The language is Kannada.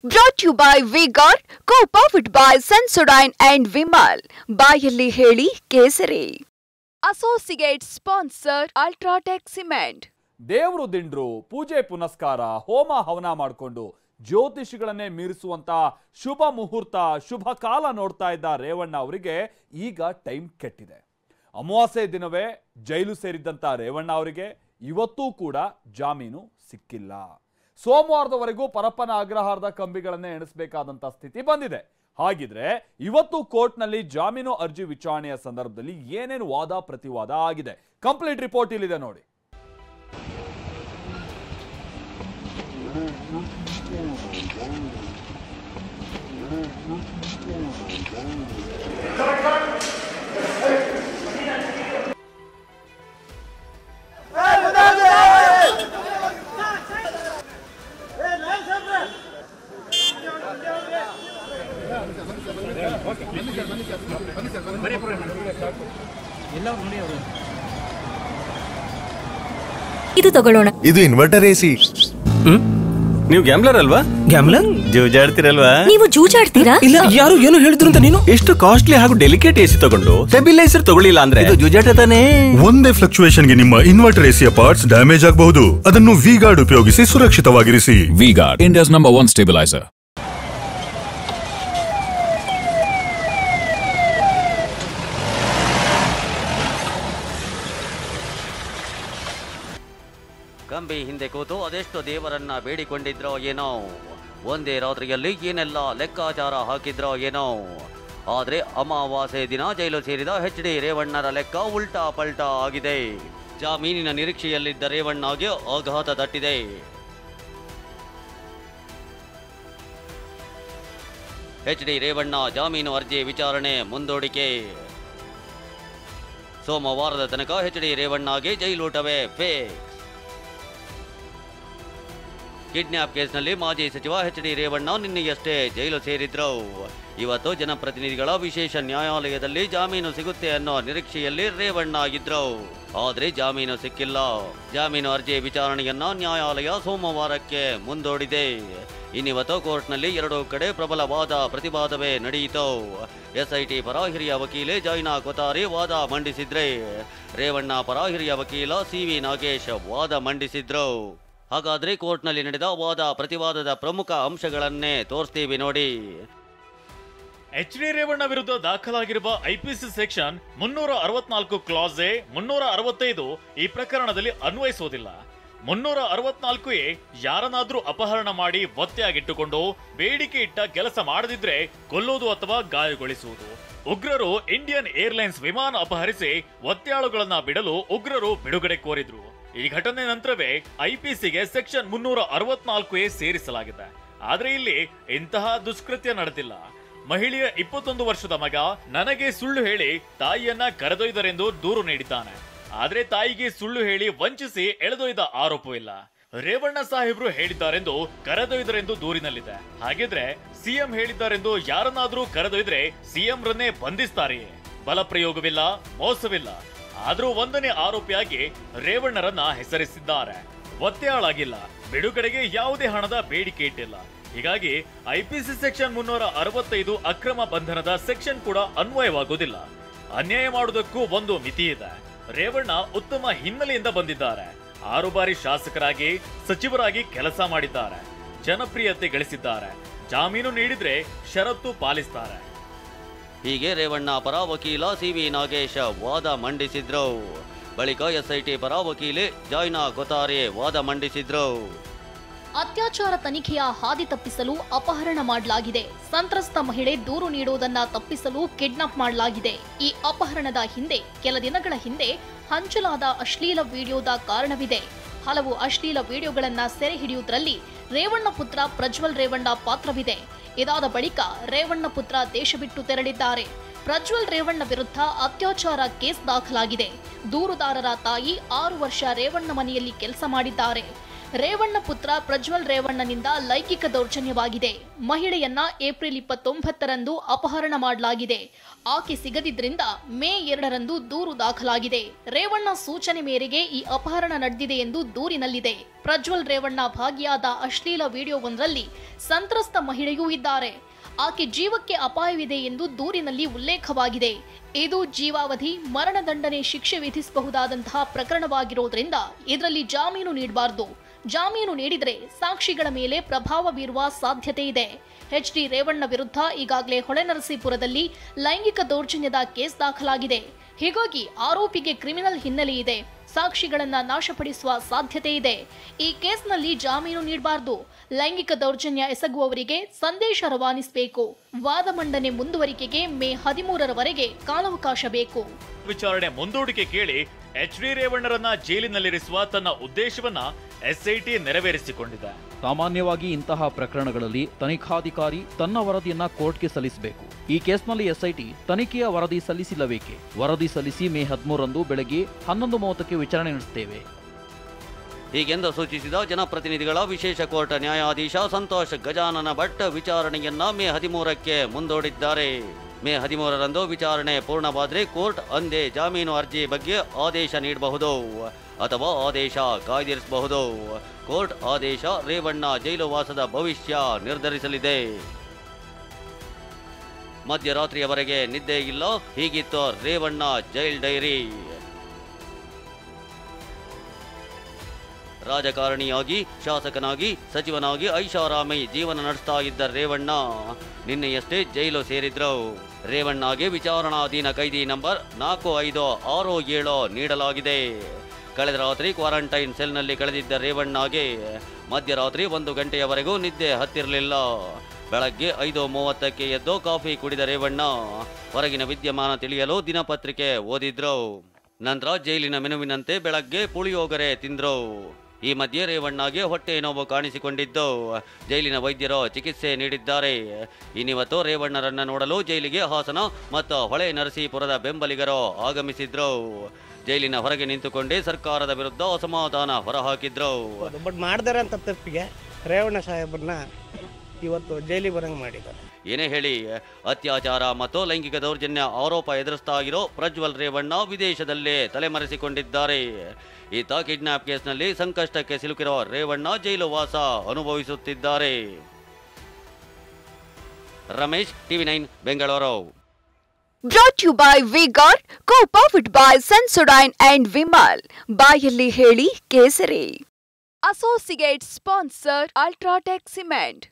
Brought to you by V-Guard, co-powered by Sensodyne and Vimal. ಬಾಯಲ್ಲಿ ಹೇಳಿ ಕೇಸರಿ. Associate sponsor Ultratech Cement. ದೇವರು ದಿಂಡ್ರು ಪೂಜೆ ಪುನಸ್ಕಾರ ಹೋಮ ಹವನ ಮಾಡಿಕೊಂಡು ಜ್ಯೋತಿಷಿಗಳನ್ನೇ ಮೀರಿಸುವಂತ ಶುಭ ಮುಹೂರ್ತ ಶುಭ ಕಾಲ ನೋಡ್ತಾ ಇದ್ದ ರೇವಣ್ಣ ಅವರಿಗೆ ಈಗ ಟೈಮ್ ಕೆಟ್ಟಿದೆ. ಅಮಾವಾಸ್ಯೆ ದಿನವೇ ಜೈಲು ಸೇರಿದ್ದಂತ ರೇವಣ್ಣ ಅವರಿಗೆ ಇವತ್ತೂ ಕೂಡ ಜಾಮೀನು ಸಿಕ್ಕಿಲ್ಲ. ಸೋಮವಾರದವರೆಗೂ ಪರಪ್ಪನ ಅಗ್ರಹಾರದ ಕಂಬಿಗಳನ್ನೇ ಎಣಿಸಬೇಕಾದಂತ ಸ್ಥಿತಿ ಬಂದಿದೆ. ಹಾಗಿದ್ರೆ ಇವತ್ತು ಕೋರ್ಟ್ನಲ್ಲಿ ಜಾಮೀನು ಅರ್ಜಿ ವಿಚಾರಣೆಯ ಸಂದರ್ಭದಲ್ಲಿ ಏನೇನು ವಾದ ಪ್ರತಿವಾದ ಆಗಿದೆ, ಕಂಪ್ಲೀಟ್ ರಿಪೋರ್ಟ್ ಇಲ್ಲಿದೆ ನೋಡಿ. ಇದು ತಗೊಳ್ಳೋಣ. ಇದು ಇನ್ವರ್ಟರ್ ಎಸಿ. ನೀವು ಗ್ಯಾಮ್ಲರ್ ಅಲ್ವಾ? ಗ್ಯಾಮ್ಲರ್ ಜೂಜಾಡ್ತಿರಲ್ವಾ? ನೀವು ಜೂಜಾಡ್ತೀರಾ? ಇಲ್ಲ, ಯಾರು ಏನು ಹೇಳಿದ್ರು ಅಂತ ನೀನು ಎಷ್ಟು ಕಾಸ್ಟ್ಲಿ ಹಾಗೂ ಡೆಲಿಕೇಟ್ ಎಸಿ ತಗೊಂಡು ಸ್ಟೆಬಿಲೈಸರ್ ತಗೊಳ್ಳಿಲ್ಲ ಅಂದ್ರೆ ಇದು ಜೂಜಾಟ ತಾನೇ. ಒಂದೇ ಫ್ಲಕ್ಚುಯೇಷನ್ ಗೆ ನಿಮ್ಮ ಇನ್ವರ್ಟರ್ ಎಸಿಯ ಪಾರ್ಟ್ಸ್ ಡ್ಯಾಮೇಜ್ ಆಗಬಹುದು. ಅದನ್ನು ವಿ-ಗಾರ್ಡ್ ಉಪಯೋಗಿಸಿ ಸುರಕ್ಷಿತವಾಗಿರಿಸಿ. V-Guard, India's number 1 stabiliser. ಕಂಬಿ ಹಿಂದೆ ಕೂತು ಅದೆಷ್ಟು ದೇವರನ್ನ ಬೇಡಿಕೊಂಡಿದ್ರೋ ಏನೋ, ಒಂದೇ ರಾತ್ರಿಯಲ್ಲಿ ಏನೆಲ್ಲ ಲೆಕ್ಕಾಚಾರ ಹಾಕಿದ್ರೋ ಏನೋ. ಆದ್ರೆ ಅಮಾವಾಸ್ಯೆ ದಿನ ಜೈಲು ಸೇರಿದ ಎಚ್.ಡಿ. ರೇವಣ್ಣರ ಲೆಕ್ಕ ಉಲ್ಟಾ ಪಲ್ಟಾ ಆಗಿದೆ. ಜಾಮೀನಿನ ನಿರೀಕ್ಷೆಯಲ್ಲಿದ್ದ ರೇವಣ್ಣಗೆ ಆಘಾತ ತಟ್ಟಿದೆ. ಎಚ್.ಡಿ. ರೇವಣ್ಣ ಜಾಮೀನು ಅರ್ಜಿ ವಿಚಾರಣೆ ಮುಂದೂಡಿಕೆ. ಸೋಮವಾರದ ತನಕ ಎಚ್.ಡಿ. ರೇವಣ್ಣಗೆ ಜೈಲೂಟವೇ ಫೇಕ್. ಕಿಡ್ನ್ಯಾಪ್ ಕೇಸ್ನಲ್ಲಿ ಮಾಜಿ ಸಚಿವ ಎಚ್.ಡಿ. ರೇವಣ್ಣ ನಿನ್ನೆಯಷ್ಟೇ ಜೈಲು ಸೇರಿದ್ರು. ಇವತ್ತು ಜನಪ್ರತಿನಿಧಿಗಳ ವಿಶೇಷ ನ್ಯಾಯಾಲಯದಲ್ಲಿ ಜಾಮೀನು ಸಿಗುತ್ತೆ ಅನ್ನೋ ನಿರೀಕ್ಷೆಯಲ್ಲಿ ರೇವಣ್ಣ ಆಗಿದ್ರು. ಆದ್ರೆ ಜಾಮೀನು ಸಿಕ್ಕಿಲ್ಲ. ಜಾಮೀನು ಅರ್ಜಿ ವಿಚಾರಣೆಯನ್ನ ನ್ಯಾಯಾಲಯ ಸೋಮವಾರಕ್ಕೆ ಮುಂದೂಡಿದೆ. ಇನ್ನಿವತ್ತು ಕೋರ್ಟ್ನಲ್ಲಿ ಎರಡೂ ಕಡೆ ಪ್ರಬಲ ವಾದ ಪ್ರತಿವಾದವೇ ನಡೆಯಿತು. ಎಸ್ಐಟಿ ಪರ ಹಿರಿಯ ವಕೀಲೆ ಜೈನಾ ಕೊತಾರಿ ವಾದ ಮಂಡಿಸಿದ್ರೆ, ರೇವಣ್ಣ ಪರ ಹಿರಿಯ ವಕೀಲ ಸಿ.ವಿ. ನಾಗೇಶ್ ವಾದ ಮಂಡಿಸಿದ್ರು. ಹಾಗಾದ್ರೆ ಕೋರ್ಟ್ನಲ್ಲಿ ನಡೆದ ವಾದ ಪ್ರತಿವಾದದ ಪ್ರಮುಖ ಅಂಶಗಳನ್ನೇ ತೋರಿಸ್ತೀವಿ ನೋಡಿ. ಎಚ್.ಡಿ. ರೇವಣ್ಣ ವಿರುದ್ಧ ದಾಖಲಾಗಿರುವ ಐಪಿಸಿ ಸೆಕ್ಷನ್ 364 ಕ್ಲಾಸ್ ಎ 365 ಈ ಪ್ರಕರಣದಲ್ಲಿ ಅನ್ವಯಿಸುವುದಿಲ್ಲ. 364 ಎ ಯಾರನ್ನಾದ್ರೂ ಅಪಹರಣ ಮಾಡಿ ಒತ್ತೆಯಾಗಿಟ್ಟುಕೊಂಡು ಬೇಡಿಕೆ ಇಟ್ಟ ಕೆಲಸ ಮಾಡದಿದ್ರೆ ಕೊಲ್ಲುವುದು ಅಥವಾ ಗಾಯಗೊಳಿಸುವುದು. ಉಗ್ರರು ಇಂಡಿಯನ್ ಏರ್ಲೈನ್ಸ್ ವಿಮಾನ ಅಪಹರಿಸಿ ಒತ್ತೆಯಾಳುಗಳನ್ನ ಬಿಡಲು ಉಗ್ರರು ಬಿಡುಗಡೆ ಕೋರಿದ್ರು. ಈ ಘಟನೆ ನಂತರವೇ ಐಪಿಸಿಗೆ ಸೆಕ್ಷನ್ 364 ಎ ಸೇರಿಸಲಾಗಿದೆ. ಆದ್ರೆ ಇಲ್ಲಿ ಇಂತಹ ದುಷ್ಕೃತ್ಯ ನಡೆದಿಲ್ಲ. ಮಹಿಳೆಯ 21 ವರ್ಷದ ಮಗ ನನಗೆ ಸುಳ್ಳು ಹೇಳಿ ತಾಯಿಯನ್ನ ಕರೆದೊಯ್ದರೆಂದು ದೂರು ನೀಡಿದ್ದಾನೆ. ಆದ್ರೆ ತಾಯಿಗೆ ಸುಳ್ಳು ಹೇಳಿ ವಂಚಿಸಿ ಎಳೆದೊಯ್ದ ಆರೋಪವಿಲ್ಲ. ರೇವಣ್ಣ ಸಾಹೇಬ್ರು ಹೇಳಿದ್ದಾರೆಂದು ಕರೆದೊಯ್ದರೆಂದು ದೂರಿನಲ್ಲಿದೆ. ಹಾಗಿದ್ರೆ ಸಿಎಂ ಹೇಳಿದ್ದಾರೆಂದು ಯಾರನ್ನಾದ್ರೂ ಕರೆದೊಯ್ದ್ರೆ ಸಿಎಂ ರನ್ನೇ ಬಂಧಿಸ್ತಾರೆಯೇ? ಬಲಪ್ರಯೋಗವಿಲ್ಲ, ಮೋಸವಿಲ್ಲ. ಆದ್ರೂ ಒಂದನೇ ಆರೋಪಿಯಾಗಿ ರೇವಣ್ಣರನ್ನ ಹೆಸರಿಸಿದ್ದಾರೆ. ಒತ್ತೆಯಾಳಾಗಿಲ್ಲ, ಬಿಡುಗಡೆಗೆ ಯಾವುದೇ ಹಣದ ಬೇಡಿಕೆ ಇಟ್ಟಿಲ್ಲ. ಹೀಗಾಗಿ ಐಪಿಸಿ ಸೆಕ್ಷನ್ 365 ಅಕ್ರಮ ಬಂಧನದ ಸೆಕ್ಷನ್ ಕೂಡ ಅನ್ವಯವಾಗುವುದಿಲ್ಲ. ಅನ್ಯಾಯ ಮಾಡುವುದಕ್ಕೂ ಒಂದು ಮಿತಿ ಇದೆ. ರೇವಣ್ಣ ಉತ್ತಮ ಹಿನ್ನೆಲೆಯಿಂದ ಬಂದಿದ್ದಾರೆ. 6 ಬಾರಿ ಶಾಸಕರಾಗಿ ಸಚಿವರಾಗಿ ಕೆಲಸ ಮಾಡಿದ್ದಾರೆ. ಜನಪ್ರಿಯತೆ ಗಳಿಸಿದ್ದಾರೆ. ಜಾಮೀನು ನೀಡಿದ್ರೆ ಷರತ್ತು ಪಾಲಿಸ್ತಾರೆ. ಹೀಗೆ ರೇವಣ್ಣ ಪರ ವಕೀಲ ಸಿ.ವಿ. ನಾಗೇಶ್ ವಾದ ಮಂಡಿಸಿದ್ರು. ಬಳಿಕ ಎಸ್ಐಟಿ ಪರ ವಕೀಲೆ ಜೈನಾ ಕೊತಾರಿ ವಾದ ಮಂಡಿಸಿದ್ರು. ಅತ್ಯಾಚಾರ ತನಿಖೆಯ ಹಾದಿ ತಪ್ಪಿಸಲು ಅಪಹರಣ ಮಾಡಲಾಗಿದೆ. ಸಂತ್ರಸ್ತ ಮಹಿಳೆ ದೂರು ನೀಡುವುದನ್ನ ತಪ್ಪಿಸಲು ಕಿಡ್ನಾಪ್ ಮಾಡಲಾಗಿದೆ. ಈ ಅಪಹರಣದ ಹಿಂದೆ ಕೆಲ ದಿನಗಳ ಹಿಂದೆ ಹಂಚಲಾದ ಅಶ್ಲೀಲ ವಿಡಿಯೋದ ಕಾರಣವಿದೆ. ಹಲವು ಅಶ್ಲೀಲ ವಿಡಿಯೋಗಳನ್ನ ಸೆರೆ ಹಿಡಿಯುವುದರಲ್ಲಿ ರೇವಣ್ಣ ಪುತ್ರ ಪ್ರಜ್ವಲ್ ರೇವಣ್ಣ ಪಾತ್ರವಿದೆ. ಇದಾದ ಬಳಿಕ ರೇವಣ್ಣ ಪುತ್ರ ದೇಶ ಬಿಟ್ಟು ತೆರಳಿದ್ದಾರೆ. ಪ್ರಜ್ವಲ್ ರೇವಣ್ಣ ವಿರುದ್ಧ ಅತ್ಯಾಚಾರ ಕೇಸ್ ದಾಖಲಾಗಿದೆ. ದೂರುದಾರರ ತಾಯಿ 6 ವರ್ಷ ರೇವಣ್ಣ ಮನೆಯಲ್ಲಿ ಕೆಲಸ ಮಾಡಿದ್ದಾರೆ. ರೇವಣ್ಣ ಪುತ್ರ ಪ್ರಜ್ವಲ್ ರೇವಣ್ಣನಿಂದ ಲೈಂಗಿಕ ದೌರ್ಜನ್ಯವಾಗಿದೆ. ಮಹಿಳೆಯನ್ನ ಏಪ್ರಿಲ್ 29ರಂದು ಅಪಹರಣ ಮಾಡಲಾಗಿದೆ. ಆಕೆ ಸಿಗದಿದ್ರಿಂದ ಮೇ 2ರಂದು ದೂರು ದಾಖಲಾಗಿದೆ. ರೇವಣ್ಣ ಸೂಚನೆ ಮೇರೆಗೆ ಈ ಅಪಹರಣ ನಡೆದಿದೆ ಎಂದು ದೂರಿನಲ್ಲಿದೆ. ಪ್ರಜ್ವಲ್ ರೇವಣ್ಣ ಭಾಗಿಯಾದ ಅಶ್ಲೀಲ ವಿಡಿಯೋವೊಂದರಲ್ಲಿ ಸಂತ್ರಸ್ತ ಮಹಿಳೆಯೂ ಇದ್ದಾರೆ. ಆಕೆ ಜೀವಕ್ಕೆ ಅಪಾಯವಿದೆ ಎಂದು ದೂರಿನಲ್ಲಿ ಉಲ್ಲೇಖವಾಗಿದೆ. ಇದು ಜೀವಾವಧಿ ಮರಣದಂಡನೆ ಶಿಕ್ಷೆ ವಿಧಿಸಬಹುದಾದಂತಹ ಪ್ರಕರಣವಾಗಿರೋದ್ರಿಂದ ಇದರಲ್ಲಿ ಜಾಮೀನು ನೀಡಬಾರದು. ಜಾಮೀನು ನೀಡಿದರೆ ಸಾಕ್ಷಿಗಳ ಮೇಲೆ ಪ್ರಭಾವ ಬೀರುವ ಸಾಧ್ಯತೆ ಇದೆ. ಎಚ್.ಡಿ. ರೇವಣ್ಣ ವಿರುದ್ಧ ಈಗಾಗಲೇ ಹೊಳೆನರಸೀಪುರದಲ್ಲಿ ಲೈಂಗಿಕ ದೌರ್ಜನ್ಯದ ಕೇಸ್ ದಾಖಲಾಗಿದೆ. ಹೀಗಾಗಿ ಆರೋಪಿಗೆ ಕ್ರಿಮಿನಲ್ ಹಿನ್ನೆಲೆ ಇದೆ. ಸಾಕ್ಷಿಗಳನ್ನ ನಾಶಪಡಿಸುವ ಸಾಧ್ಯತೆ ಇದೆ. ಈ ಕೇಸ್ನಲ್ಲಿ ಜಾಮೀನು ನೀಡಬಾರದು. ಲೈಂಗಿಕ ದೌರ್ಜನ್ಯ ಎಸಗುವವರಿಗೆ ಸಂದೇಶ ರವಾನಿಸಬೇಕು. ವಾದ ಮಂಡನೆ ಮುಂದುವರಿಕೆಗೆ ಮೇ 13ರವರೆಗೆ ಕಾಲಾವಕಾಶ ಬೇಕು. ವಿಚಾರಣೆ ಮುಂದೂಡಿಕೆ ಕೇಳಿ ಎಚ್.ಡಿ. ರೇವಣ್ಣರನ್ನ ಜೈಲಿನಲ್ಲಿರಿಸುವ ತನ್ನ ಉದ್ದೇಶವನ್ನ ಎಸ್ಐಟಿ ನೆರವೇರಿಸಿಕೊಂಡಿದೆ. ಸಾಮಾನ್ಯವಾಗಿ ಇಂತಹ ಪ್ರಕರಣಗಳಲ್ಲಿ ತನಿಖಾಧಿಕಾರಿ ತನ್ನ ವರದಿಯನ್ನ ಕೋರ್ಟ್ಗೆ ಸಲ್ಲಿಸಬೇಕು. ಈ ಕೇಸ್ನಲ್ಲಿ ಎಸ್ಐಟಿ ತನಿಖೆಯ ವರದಿ ಸಲ್ಲಿಸಿಲ್ಲಬೇಕೆ? ವರದಿ ಸಲ್ಲಿಸಿ ಮೇ 13ರಂದು ಬೆಳಗ್ಗೆ 11:30ಕ್ಕೆ ವಿಚಾರಣೆ ನಡೆಸುತ್ತೇವೆ. ಹೀಗೆಂದು ಸೂಚಿಸಿದ ಜನಪ್ರತಿನಿಧಿಗಳ ವಿಶೇಷ ಕೋರ್ಟ್ ನ್ಯಾಯಾಧೀಶ ಸಂತೋಷ್ ಗಜಾನನ ಭಟ್ ವಿಚಾರಣೆಯನ್ನ ಮೇ 13ಕ್ಕೆ ಮುಂದೂಡಿದ್ದಾರೆ. ಮೇ 13ರಂದು ವಿಚಾರಣೆ ಪೂರ್ಣವಾದರೆ ಕೋರ್ಟ್ ಅಂದೇ ಜಾಮೀನು ಅರ್ಜಿ ಬಗ್ಗೆ ಆದೇಶ ನೀಡಬಹುದು ಅಥವಾ ಆದೇಶ ಕಾಯ್ದಿರಿಸಬಹುದು. ಕೋರ್ಟ್ ಆದೇಶ ರೇವಣ್ಣ ಜೈಲು ವಾಸದ ಭವಿಷ್ಯ ನಿರ್ಧರಿಸಲಿದೆ. ಮಧ್ಯರಾತ್ರಿಯವರೆಗೆ ನಿದ್ದೆ ಇಲ್ಲ, ಹೀಗಿತ್ತು ರೇವಣ್ಣ ಜೈಲ್ ಡೈರಿ. ರಾಜಕಾರಣಿಯಾಗಿ, ಶಾಸಕನಾಗಿ, ಸಚಿವನಾಗಿ ಐಷಾರಾಮಿ ಜೀವನ ನಡೆಸ್ತಾ ಇದ್ದ ರೇವಣ್ಣ ನಿನ್ನೆಯಷ್ಟೇ ಜೈಲು ಸೇರಿದ್ರು. ರೇವಣ್ಣಗೆ ವಿಚಾರಣಾಧೀನ ಕೈದಿ ನಂಬರ್ 4567 ನೀಡಲಾಗಿದೆ. ಕಳೆದ ರಾತ್ರಿ ಕ್ವಾರಂಟೈನ್ ಸೆಲ್ನಲ್ಲಿ ಕಳೆದಿದ್ದ ರೇವಣ್ಣಗೆ ಮಧ್ಯರಾತ್ರಿ 1 ಗಂಟೆಯವರೆಗೂ ನಿದ್ದೆ ಹತ್ತಿರಲಿಲ್ಲ. ಬೆಳಗ್ಗೆ 5:30ಕ್ಕೆ ಎದ್ದು ಕಾಫಿ ಕುಡಿದ ರೇವಣ್ಣ ಹೊರಗಿನ ವಿದ್ಯಮಾನ ತಿಳಿಯಲು ದಿನಪತ್ರಿಕೆ ಓದಿದ್ರು. ನಂತರ ಜೈಲಿನ ಮೆನುವಿನಂತೆ ಬೆಳಗ್ಗೆ ಪುಳಿಯೋಗರೆ ತಿಂದ್ರು. ಈ ಮಧ್ಯೆ ರೇವಣ್ಣಗೆ ಹೊಟ್ಟೆ ನೋವು ಕಾಣಿಸಿಕೊಂಡಿದ್ದು ಜೈಲಿನ ವೈದ್ಯರು ಚಿಕಿತ್ಸೆ ನೀಡಿದ್ದಾರೆ. ಇನ್ನಿವತ್ತು ರೇವಣ್ಣರನ್ನ ನೋಡಲು ಜೈಲಿಗೆ ಹಾಸನ ಮತ್ತು ಹೊಳೆ ನರಸೀಪುರದ ಬೆಂಬಲಿಗರು ಆಗಮಿಸಿದ್ರು. ಜೈಲಿನ ಹೊರಗೆ ನಿಂತುಕೊಂಡೇ ಸರ್ಕಾರದ ವಿರುದ್ಧ ಅಸಮಾಧಾನ ಹೊರಹಾಕಿದ್ರು. ಬಟ್ ಮಾಡ್ದಾರೆ ಅಂತ ತಪ್ಪಿಗೆ ರೇವಣ್ಣ ಸಾಹೇಬ್ರನ್ನ ಇವತ್ತು ಜೈಲಿಗೆ ಬರಂಗ್ ಮಾಡಿದ್ದಾರೆ. ಏನೇ ಹೇಳಿ, ಅತ್ಯಾಚಾರ ಮತ್ತು ಲೈಂಗಿಕ ದೌರ್ಜನ್ಯ ಆರೋಪ ಎದುರಿಸ್ತಾ ಇರೋ ಪ್ರಜ್ವಲ್ ರೇವಣ್ಣ ವಿದೇಶದಲ್ಲೇ ತಲೆಮರೆಸಿಕೊಂಡಿದ್ದಾರೆ. ಈತ ಕಿಡ್ನಾಪ್ ಕೇಸ್ನಲ್ಲಿ ಸಂಕಷ್ಟಕ್ಕೆ ಸಿಲುಕಿರೋ ರೇವಣ್ಣ ಜೈಲು ವಾಸ ಅನುಭವಿಸುತ್ತಿದ್ದಾರೆ. Ramesh, TV9 Bengaluru. Brought to you by V-Guard, co-powered by Sensodyne and Vimal. ಬಾಯಲ್ಲಿ ಹೇಳಿ ಕೇಸರಿ. Associate sponsor Ultratech Cement.